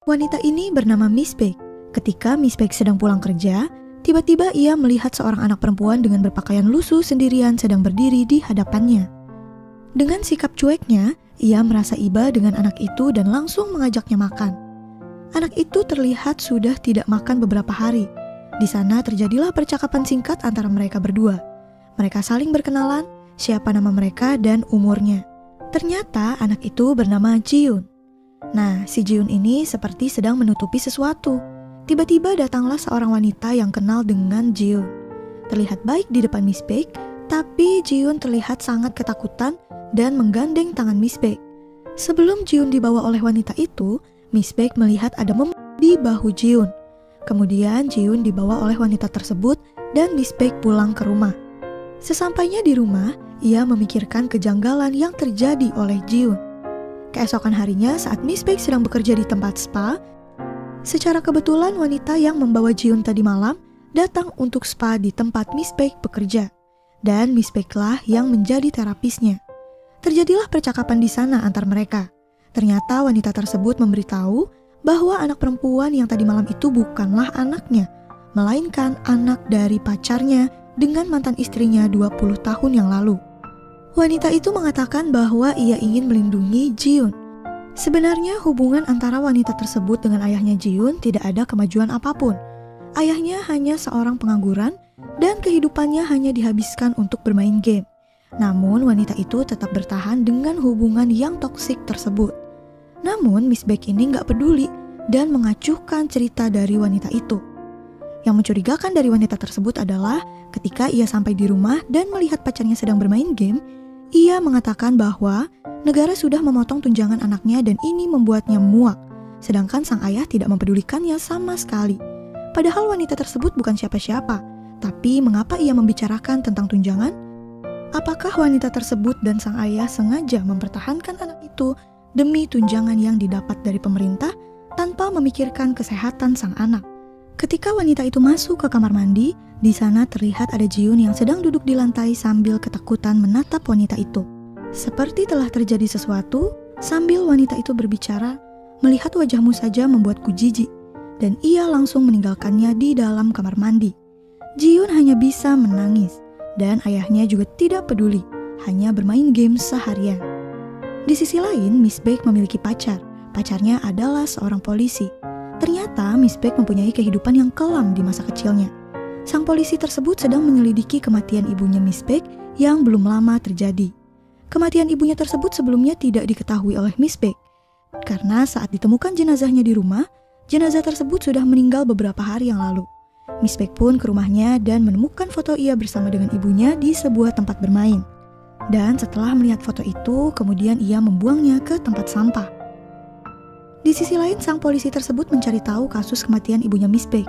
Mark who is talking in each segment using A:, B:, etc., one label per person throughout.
A: Wanita ini bernama Miss Beck. Ketika Miss Beck sedang pulang kerja, tiba-tiba ia melihat seorang anak perempuan dengan berpakaian lusuh sendirian sedang berdiri di hadapannya. Dengan sikap cueknya, ia merasa iba dengan anak itu dan langsung mengajaknya makan. Anak itu terlihat sudah tidak makan beberapa hari. Di sana terjadilah percakapan singkat antara mereka berdua. Mereka saling berkenalan, siapa nama mereka dan umurnya. Ternyata anak itu bernama Jiun. Nah, si Jiun ini seperti sedang menutupi sesuatu. Tiba-tiba datanglah seorang wanita yang kenal dengan Jiun. Terlihat baik di depan Miss Beck, tapi Jiun terlihat sangat ketakutan dan menggandeng tangan Miss Beck. Sebelum Jiun dibawa oleh wanita itu, Miss Beck melihat ada mem di bahu Jiun. Kemudian Jiun dibawa oleh wanita tersebut dan Miss Beck pulang ke rumah. Sesampainya di rumah, ia memikirkan kejanggalan yang terjadi oleh Jiun. Keesokan harinya saat Miss Beck sedang bekerja di tempat spa, secara kebetulan wanita yang membawa Jiun tadi malam datang untuk spa di tempat Miss Beck bekerja. Dan Miss Beck lah yang menjadi terapisnya. Terjadilah percakapan di sana antar mereka. Ternyata wanita tersebut memberitahu bahwa anak perempuan yang tadi malam itu bukanlah anaknya, melainkan anak dari pacarnya dengan mantan istrinya 20 tahun yang lalu. Wanita itu mengatakan bahwa ia ingin melindungi Jiun. Sebenarnya hubungan antara wanita tersebut dengan ayahnya Jiun tidak ada kemajuan apapun. Ayahnya hanya seorang pengangguran dan kehidupannya hanya dihabiskan untuk bermain game. Namun wanita itu tetap bertahan dengan hubungan yang toksik tersebut. Namun Miss Beck ini nggak peduli dan mengacuhkan cerita dari wanita itu. Yang mencurigakan dari wanita tersebut adalah ketika ia sampai di rumah dan melihat pacarnya sedang bermain game, ia mengatakan bahwa negara sudah memotong tunjangan anaknya dan ini membuatnya muak, sedangkan sang ayah tidak mempedulikannya sama sekali. Padahal wanita tersebut bukan siapa-siapa, tapi mengapa ia membicarakan tentang tunjangan? Apakah wanita tersebut dan sang ayah sengaja mempertahankan anak itu demi tunjangan yang didapat dari pemerintah tanpa memikirkan kesehatan sang anak? Ketika wanita itu masuk ke kamar mandi, di sana terlihat ada Jiun yang sedang duduk di lantai sambil ketakutan menatap wanita itu. Seperti telah terjadi sesuatu, sambil wanita itu berbicara, melihat wajahmu saja membuatku jijik, dan ia langsung meninggalkannya di dalam kamar mandi. Jiun hanya bisa menangis, dan ayahnya juga tidak peduli, hanya bermain game seharian. Di sisi lain, Miss Beck memiliki pacar. Pacarnya adalah seorang polisi. Ternyata Miss Beck mempunyai kehidupan yang kelam di masa kecilnya. Sang polisi tersebut sedang menyelidiki kematian ibunya Miss Beck yang belum lama terjadi. Kematian ibunya tersebut sebelumnya tidak diketahui oleh Miss Beck. Karena saat ditemukan jenazahnya di rumah, jenazah tersebut sudah meninggal beberapa hari yang lalu. Miss Beck pun ke rumahnya dan menemukan foto ia bersama dengan ibunya di sebuah tempat bermain. Dan setelah melihat foto itu, kemudian ia membuangnya ke tempat sampah. Di sisi lain, sang polisi tersebut mencari tahu kasus kematian ibunya Miss Beck.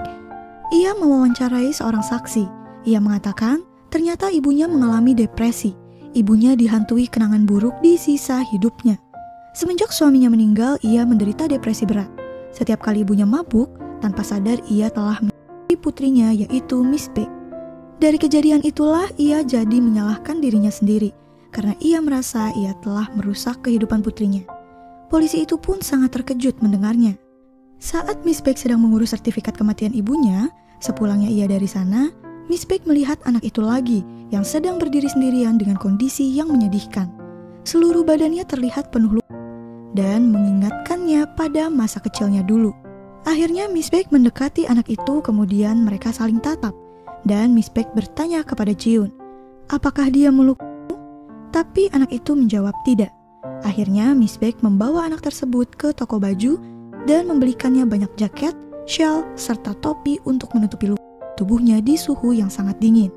A: Ia mewawancarai seorang saksi. Ia mengatakan, ternyata ibunya mengalami depresi. Ibunya dihantui kenangan buruk di sisa hidupnya. Semenjak suaminya meninggal, ia menderita depresi berat. Setiap kali ibunya mabuk, tanpa sadar ia telah menikahi putrinya, yaitu Miss Beck. Dari kejadian itulah ia jadi menyalahkan dirinya sendiri, karena ia merasa ia telah merusak kehidupan putrinya. Polisi itu pun sangat terkejut mendengarnya. Saat Miss Beck sedang mengurus sertifikat kematian ibunya, sepulangnya ia dari sana, Miss Beck melihat anak itu lagi yang sedang berdiri sendirian dengan kondisi yang menyedihkan. Seluruh badannya terlihat penuh luka dan mengingatkannya pada masa kecilnya dulu. Akhirnya Miss Beck mendekati anak itu, kemudian mereka saling tatap. Dan Miss Beck bertanya kepada Jiun, apakah dia melukaimu? Tapi anak itu menjawab tidak. Akhirnya Miss Beck membawa anak tersebut ke toko baju dan membelikannya banyak jaket, shawl, serta topi untuk menutupi luka tubuhnya di suhu yang sangat dingin.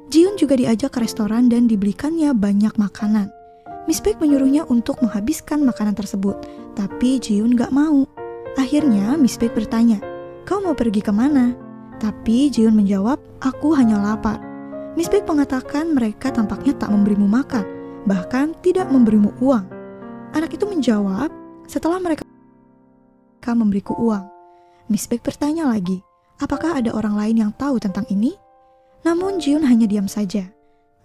A: Jiun juga diajak ke restoran dan dibelikannya banyak makanan. Miss Beck menyuruhnya untuk menghabiskan makanan tersebut, tapi Jiun gak mau. Akhirnya Miss Beck bertanya, kau mau pergi kemana? Tapi Jiun menjawab, aku hanya lapar. Miss Beck mengatakan mereka tampaknya tak memberimu makan, bahkan tidak memberimu uang. Anak itu menjawab, setelah mereka memberiku uang. Miss Beck bertanya lagi, apakah ada orang lain yang tahu tentang ini? Namun Jiun hanya diam saja.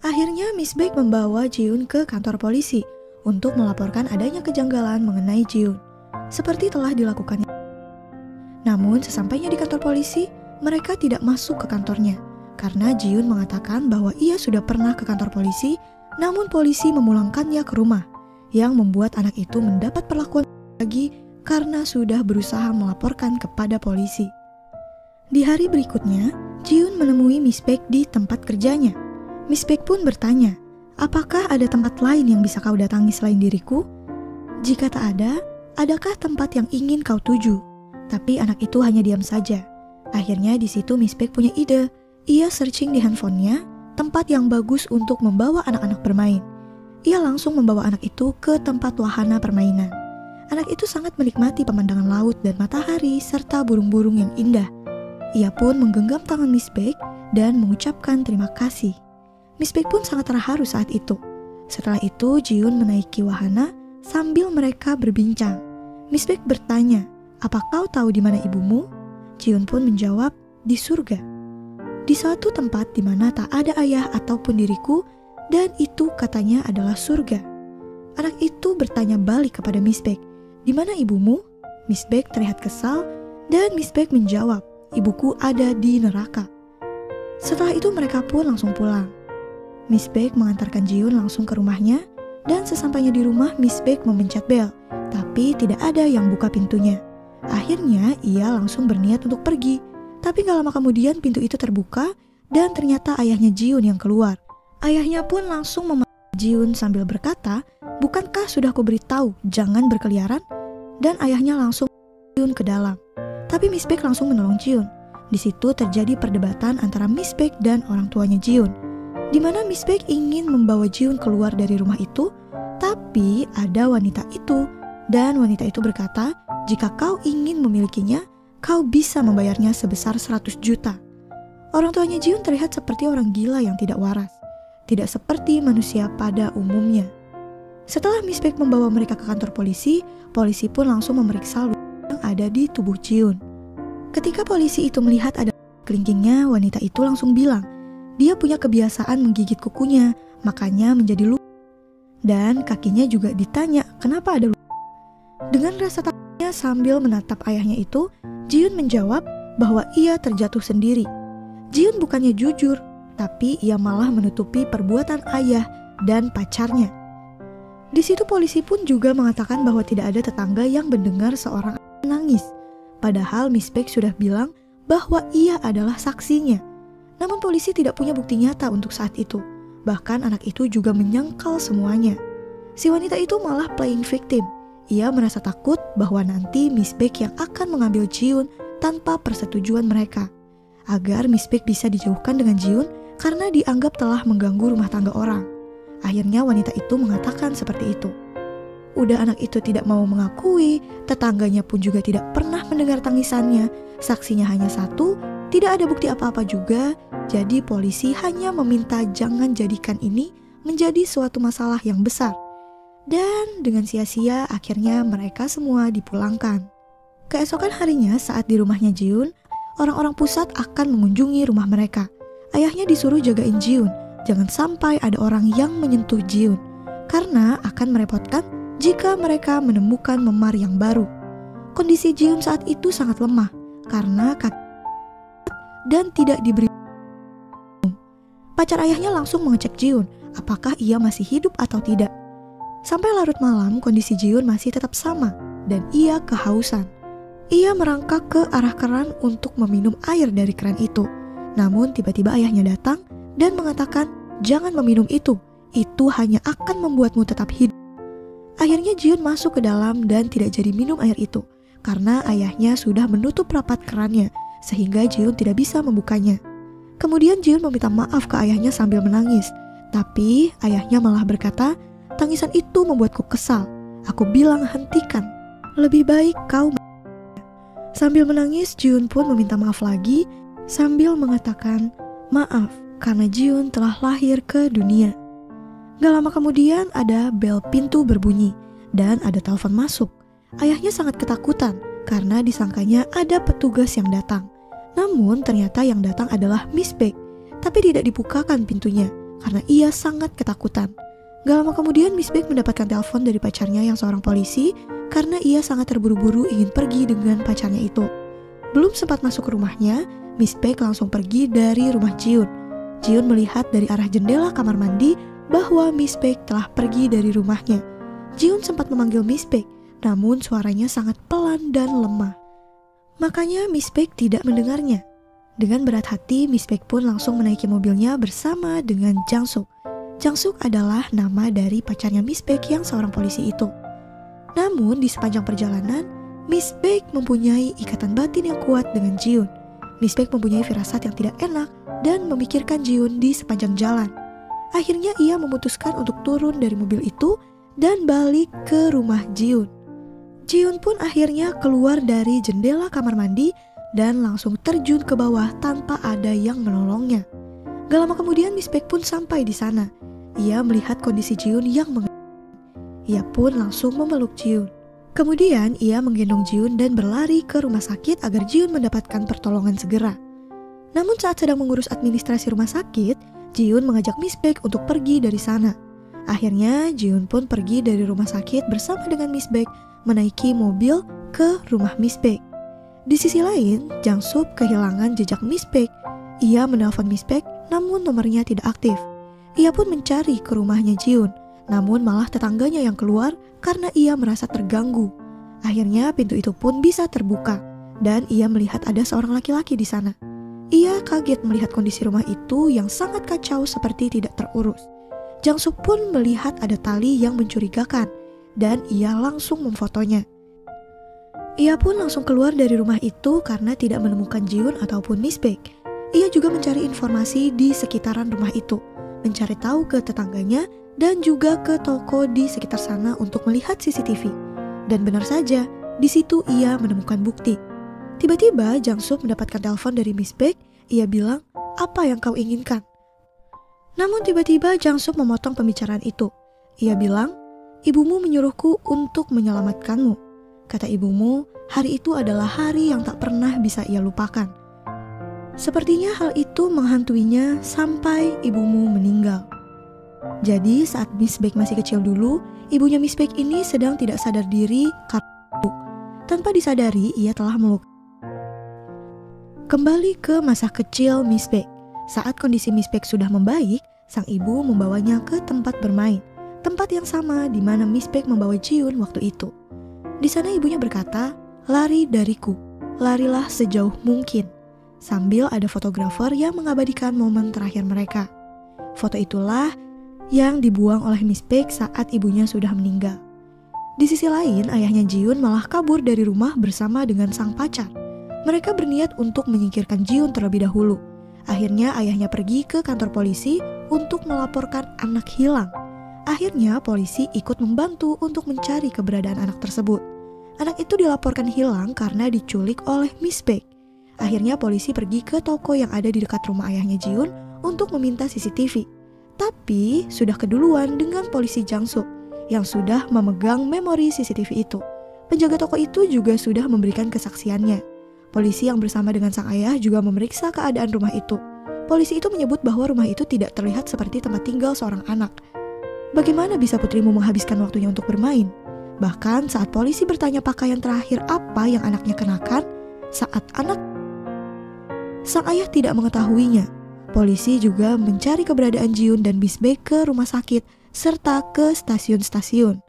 A: Akhirnya Miss Beck membawa Jiun ke kantor polisi untuk melaporkan adanya kejanggalan mengenai Jiun, seperti telah dilakukannya. Namun sesampainya di kantor polisi, mereka tidak masuk ke kantornya karena Ji-Yoon mengatakan bahwa ia sudah pernah ke kantor polisi, namun polisi memulangkannya ke rumah, yang membuat anak itu mendapat perlakuan lagi karena sudah berusaha melaporkan kepada polisi. Di hari berikutnya, Ji-Yoon menemui Miss Baek di tempat kerjanya. Miss Baek pun bertanya, apakah ada tempat lain yang bisa kau datangi selain diriku? Jika tak ada, adakah tempat yang ingin kau tuju? Tapi anak itu hanya diam saja. Akhirnya di situ Miss Baek punya ide. Ia searching di handphonenya, tempat yang bagus untuk membawa anak-anak bermain. Ia langsung membawa anak itu ke tempat wahana permainan. Anak itu sangat menikmati pemandangan laut dan matahari serta burung-burung yang indah. Ia pun menggenggam tangan Miss Baek dan mengucapkan terima kasih. Miss Baek pun sangat terharu saat itu. Setelah itu Ji-Yoon menaiki wahana sambil mereka berbincang. Miss Baek bertanya, apa kau tahu di mana ibumu? Ji-Yoon pun menjawab, di surga. Di suatu tempat di mana tak ada ayah ataupun diriku, dan itu katanya adalah surga. Anak itu bertanya balik kepada Miss Baek, di mana ibumu? Miss Baek terlihat kesal, dan Miss Baek menjawab, ibuku ada di neraka. Setelah itu mereka pun langsung pulang. Miss Baek mengantarkan Ji-Yoon langsung ke rumahnya, dan sesampainya di rumah Miss Baek memencet bel, tapi tidak ada yang buka pintunya. Akhirnya ia langsung berniat untuk pergi. Tapi gak lama kemudian pintu itu terbuka dan ternyata ayahnya Ji-Yoon yang keluar. Ayahnya pun langsung memanggil Ji-Yoon sambil berkata, bukankah sudah aku beritahu jangan berkeliaran? Dan ayahnya langsung Ji-Yoon ke dalam. Tapi Miss Baek langsung menolong Ji-Yoon. Di situ terjadi perdebatan antara Miss Baek dan orang tuanya Ji-Yoon, di mana Miss Baek ingin membawa Ji-Yoon keluar dari rumah itu, tapi ada wanita itu. Dan wanita itu berkata, jika kau ingin memilikinya, kau bisa membayarnya sebesar 100 juta. Orang tuanya Ji-Yoon terlihat seperti orang gila yang tidak waras, tidak seperti manusia pada umumnya. Setelah Miss Baek membawa mereka ke kantor polisi, polisi pun langsung memeriksa luka yang ada di tubuh Ji-Yoon. Ketika polisi itu melihat ada kelingkingnya, wanita itu langsung bilang, dia punya kebiasaan menggigit kukunya, makanya menjadi luka. Dan kakinya juga ditanya kenapa ada luka. Dengan rasa takutnya sambil menatap ayahnya itu, Ji-Yoon menjawab bahwa ia terjatuh sendiri. Ji-Yoon bukannya jujur, tapi ia malah menutupi perbuatan ayah dan pacarnya. Di situ polisi pun juga mengatakan bahwa tidak ada tetangga yang mendengar seorang menangis. Padahal Miss Baek sudah bilang bahwa ia adalah saksinya. Namun polisi tidak punya bukti nyata untuk saat itu. Bahkan anak itu juga menyangkal semuanya. Si wanita itu malah playing victim. Ia merasa takut bahwa nanti Miss Baek yang akan mengambil Ji-Yoon tanpa persetujuan mereka, agar Miss Baek bisa dijauhkan dengan Ji-Yoon karena dianggap telah mengganggu rumah tangga orang. Akhirnya wanita itu mengatakan seperti itu. Udah anak itu tidak mau mengakui, tetangganya pun juga tidak pernah mendengar tangisannya, saksinya hanya satu, tidak ada bukti apa-apa juga, jadi polisi hanya meminta jangan jadikan ini menjadi suatu masalah yang besar. Dan dengan sia-sia akhirnya mereka semua dipulangkan. Keesokan harinya saat di rumahnya Ji-Yoon, orang-orang pusat akan mengunjungi rumah mereka. Ayahnya disuruh jagain Ji-Yoon, jangan sampai ada orang yang menyentuh Ji-Yoon, karena akan merepotkan jika mereka menemukan memar yang baru. Kondisi Ji-Yoon saat itu sangat lemah, karena kaki dan tidak diberi. Pacar ayahnya langsung mengecek Ji-Yoon, apakah ia masih hidup atau tidak. Sampai larut malam, kondisi Ji-Yoon masih tetap sama, dan ia kehausan. Ia merangkak ke arah keran untuk meminum air dari keran itu. Namun tiba-tiba ayahnya datang dan mengatakan, jangan meminum itu hanya akan membuatmu tetap hidup. Akhirnya Ji-Yoon masuk ke dalam dan tidak jadi minum air itu, karena ayahnya sudah menutup rapat kerannya, sehingga Ji-Yoon tidak bisa membukanya. Kemudian Ji-Yoon meminta maaf ke ayahnya sambil menangis, tapi ayahnya malah berkata, tangisan itu membuatku kesal. Aku bilang hentikan. Lebih baik kau. Sambil menangis, Ji-Yoon pun meminta maaf lagi sambil mengatakan maaf karena Ji-Yoon telah lahir ke dunia. Gak lama kemudian ada bel pintu berbunyi dan ada telepon masuk. Ayahnya sangat ketakutan karena disangkanya ada petugas yang datang. Namun ternyata yang datang adalah Miss Baek, tapi tidak dibukakan pintunya karena ia sangat ketakutan. Gak lama kemudian Miss Baek mendapatkan telepon dari pacarnya yang seorang polisi karena ia sangat terburu-buru ingin pergi dengan pacarnya itu. Belum sempat masuk ke rumahnya, Miss Baek langsung pergi dari rumah Jiun. Jiun melihat dari arah jendela kamar mandi bahwa Miss Baek telah pergi dari rumahnya. Jiun sempat memanggil Miss Baek, namun suaranya sangat pelan dan lemah. Makanya Miss Baek tidak mendengarnya. Dengan berat hati, Miss Baek pun langsung menaiki mobilnya bersama dengan Jang Suk. Jang Suk adalah nama dari pacarnya Miss Baek yang seorang polisi itu. Namun di sepanjang perjalanan, Miss Baek mempunyai ikatan batin yang kuat dengan Jiun. Miss Baek mempunyai firasat yang tidak enak dan memikirkan Jiun di sepanjang jalan. Akhirnya ia memutuskan untuk turun dari mobil itu dan balik ke rumah Jiun. Jiun pun akhirnya keluar dari jendela kamar mandi dan langsung terjun ke bawah tanpa ada yang menolongnya. Gak lama kemudian Miss Baek pun sampai di sana. Ia melihat kondisi Jiun yang Ia pun langsung memeluk Jiun. Kemudian ia menggendong Jiun dan berlari ke rumah sakit agar Jiun mendapatkan pertolongan segera. Namun saat sedang mengurus administrasi rumah sakit, Jiun mengajak Miss Baek untuk pergi dari sana. Akhirnya Jiun pun pergi dari rumah sakit bersama dengan Miss Baek menaiki mobil ke rumah Miss Baek. Di sisi lain, Jang Suk kehilangan jejak Miss Baek. Ia menelpon Miss Baek namun nomornya tidak aktif. Ia pun mencari ke rumahnya Jiun, namun malah tetangganya yang keluar karena ia merasa terganggu. Akhirnya pintu itu pun bisa terbuka dan ia melihat ada seorang laki-laki di sana. Ia kaget melihat kondisi rumah itu yang sangat kacau seperti tidak terurus. Jang Suk pun melihat ada tali yang mencurigakan dan ia langsung memfotonya. Ia pun langsung keluar dari rumah itu karena tidak menemukan Jiun ataupun Miss Baek. Ia juga mencari informasi di sekitaran rumah itu, mencari tahu ke tetangganya dan juga ke toko di sekitar sana untuk melihat CCTV. Dan benar saja, di situ ia menemukan bukti. Tiba-tiba Jang Suk mendapatkan telepon dari Miss Baek. Ia bilang, "Apa yang kau inginkan?" Namun tiba-tiba Jang Suk memotong pembicaraan itu. Ia bilang, "Ibumu menyuruhku untuk menyelamatkanmu. Kata ibumu, hari itu adalah hari yang tak pernah bisa ia lupakan. Sepertinya hal itu menghantuinya sampai ibumu meninggal." Jadi saat Miss Baek masih kecil dulu, ibunya Miss Baek ini sedang tidak sadar diri karena tanpa disadari ia telah meluk. Kembali ke masa kecil Miss Baek. Saat kondisi Miss Baek sudah membaik, sang ibu membawanya ke tempat bermain, tempat yang sama di mana Miss Baek membawa Jiun waktu itu. Di sana ibunya berkata, "Lari dariku, larilah sejauh mungkin." Sambil ada fotografer yang mengabadikan momen terakhir mereka. Foto itulah yang dibuang oleh Miss Baek saat ibunya sudah meninggal. Di sisi lain, ayahnya Jiun malah kabur dari rumah bersama dengan sang pacar. Mereka berniat untuk menyingkirkan Jiun terlebih dahulu. Akhirnya ayahnya pergi ke kantor polisi untuk melaporkan anak hilang. Akhirnya polisi ikut membantu untuk mencari keberadaan anak tersebut. Anak itu dilaporkan hilang karena diculik oleh Miss Baek. Akhirnya polisi pergi ke toko yang ada di dekat rumah ayahnya Jiun untuk meminta CCTV. Tapi sudah keduluan dengan polisi Jang Suk yang sudah memegang memori CCTV itu. Penjaga toko itu juga sudah memberikan kesaksiannya. Polisi yang bersama dengan sang ayah juga memeriksa keadaan rumah itu. Polisi itu menyebut bahwa rumah itu tidak terlihat seperti tempat tinggal seorang anak. Bagaimana bisa putrimu menghabiskan waktunya untuk bermain? Bahkan saat polisi bertanya pakaian terakhir apa yang anaknya kenakan, sang ayah tidak mengetahuinya. Polisi juga mencari keberadaan Jiun dan Miss Baek ke rumah sakit serta ke stasiun-stasiun.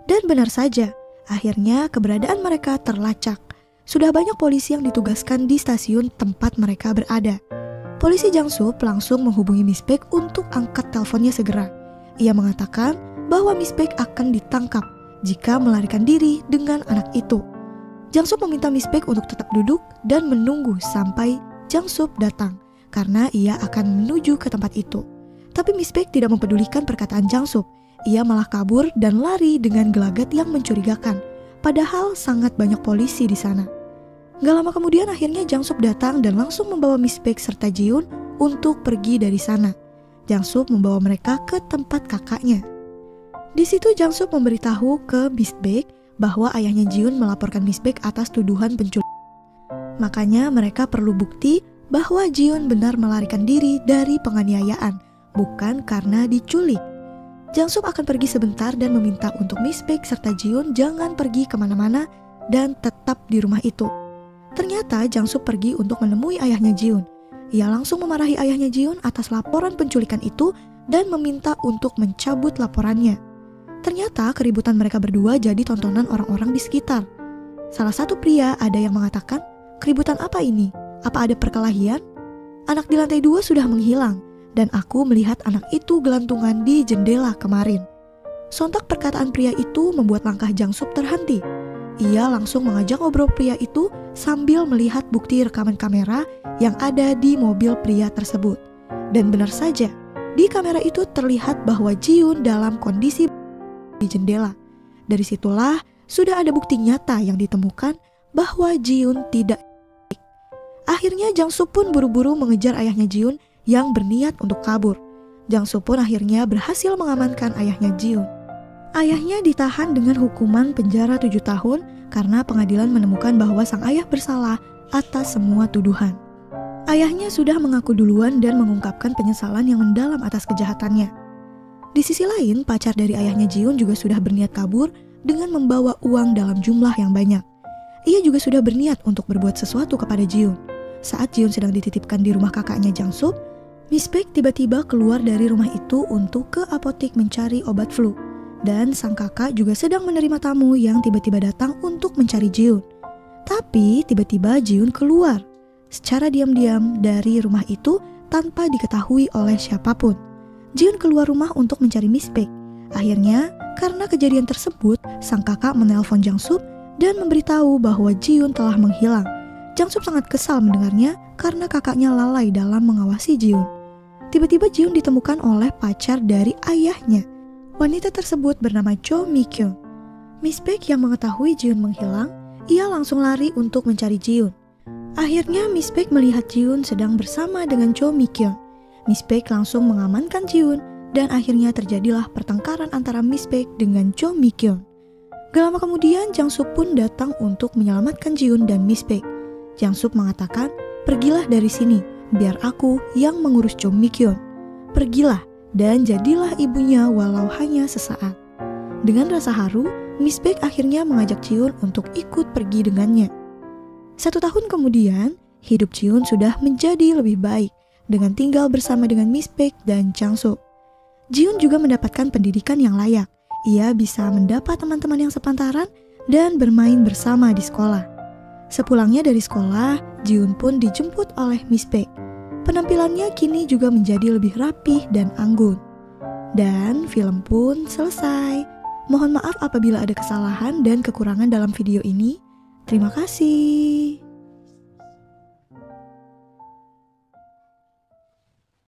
A: Dan benar saja, akhirnya keberadaan mereka terlacak. Sudah banyak polisi yang ditugaskan di stasiun tempat mereka berada. Polisi Jang Suk langsung menghubungi Miss Baek untuk angkat teleponnya segera. Ia mengatakan bahwa Miss Baek akan ditangkap jika melarikan diri dengan anak itu. Jang Suk meminta Miss Baek untuk tetap duduk dan menunggu sampai Jang Suk datang, karena ia akan menuju ke tempat itu. Tapi Miss Baek tidak mempedulikan perkataan Jang Suk. Ia malah kabur dan lari dengan gelagat yang mencurigakan. Padahal sangat banyak polisi di sana. Gak lama kemudian akhirnya Jang Suk datang dan langsung membawa Miss Baek serta Jiun untuk pergi dari sana. Jang Suk membawa mereka ke tempat kakaknya. Di situ Jang Suk memberitahu ke Miss Baek bahwa ayahnya Jiun melaporkan Miss Baek atas tuduhan penculikan. Makanya mereka perlu bukti bahwa Jiun benar melarikan diri dari penganiayaan, bukan karena diculik. Jang Suk akan pergi sebentar dan meminta untuk Miss Baek serta Jiun jangan pergi kemana-mana dan tetap di rumah itu. Ternyata Jang Sup pergi untuk menemui ayahnya Jiun. Ia langsung memarahi ayahnya Jiun atas laporan penculikan itu dan meminta untuk mencabut laporannya. Ternyata keributan mereka berdua jadi tontonan orang-orang di sekitar. Salah satu pria ada yang mengatakan, "Keributan apa ini? Apa ada perkelahian? Anak di lantai 2 sudah menghilang, dan aku melihat anak itu gelantungan di jendela kemarin." Sontak perkataan pria itu membuat langkah Jang Sup terhenti. Ia langsung mengajak ngobrol pria itu sambil melihat bukti rekaman kamera yang ada di mobil pria tersebut. Dan benar saja, di kamera itu terlihat bahwa Jiun dalam kondisi di jendela. Dari situlah sudah ada bukti nyata yang ditemukan bahwa Jiun tidak. Akhirnya Jang Sup pun buru-buru mengejar ayahnya Jiun yang berniat untuk kabur. Jang Sup pun akhirnya berhasil mengamankan ayahnya Jiun. Ayahnya ditahan dengan hukuman penjara 7 tahun karena pengadilan menemukan bahwa sang ayah bersalah atas semua tuduhan. Ayahnya sudah mengaku duluan dan mengungkapkan penyesalan yang mendalam atas kejahatannya. Di sisi lain, pacar dari ayahnya Jiun juga sudah berniat kabur dengan membawa uang dalam jumlah yang banyak. Ia juga sudah berniat untuk berbuat sesuatu kepada Jiun. Saat Jiun sedang dititipkan di rumah kakaknya Jang Sup, Miss Baek tiba-tiba keluar dari rumah itu untuk ke apotik mencari obat flu. Dan sang kakak juga sedang menerima tamu yang tiba-tiba datang untuk mencari Jiun. Tapi tiba-tiba Jiun keluar secara diam-diam dari rumah itu tanpa diketahui oleh siapapun. Jiun keluar rumah untuk mencari Miss Baek. Akhirnya, karena kejadian tersebut, sang kakak menelpon Jang Sup dan memberitahu bahwa Jiun telah menghilang. Jang Sup sangat kesal mendengarnya karena kakaknya lalai dalam mengawasi Jiun. Tiba-tiba Jiun ditemukan oleh pacar dari ayahnya. Wanita tersebut bernama Cho Mi-kyung. Miss Baek yang mengetahui Jiun menghilang, ia langsung lari untuk mencari Jiun. Akhirnya Miss Baek melihat Jiun sedang bersama dengan Cho Mi-kyung. Miss Baek langsung mengamankan Jiun dan akhirnya terjadilah pertengkaran antara Miss Baek dengan Cho Mi-kyung. Gak lama kemudian Jang Sup pun datang untuk menyelamatkan Jiun dan Miss Baek. Jang Sup mengatakan, "Pergilah dari sini, biar aku yang mengurus Cho Mi-kyung. Pergilah dan jadilah ibunya walau hanya sesaat." Dengan rasa haru, Miss Baek akhirnya mengajak Jiun untuk ikut pergi dengannya. 1 tahun kemudian, hidup Jiun sudah menjadi lebih baik dengan tinggal bersama dengan Miss Baek dan Jang Sup. Jiun juga mendapatkan pendidikan yang layak. Ia bisa mendapat teman-teman yang sepantaran dan bermain bersama di sekolah. Sepulangnya dari sekolah, Jiun pun dijemput oleh Miss Baek. Penampilannya kini juga menjadi lebih rapih dan anggun. Dan film pun selesai. Mohon maaf apabila ada kesalahan dan kekurangan dalam video ini. Terima kasih.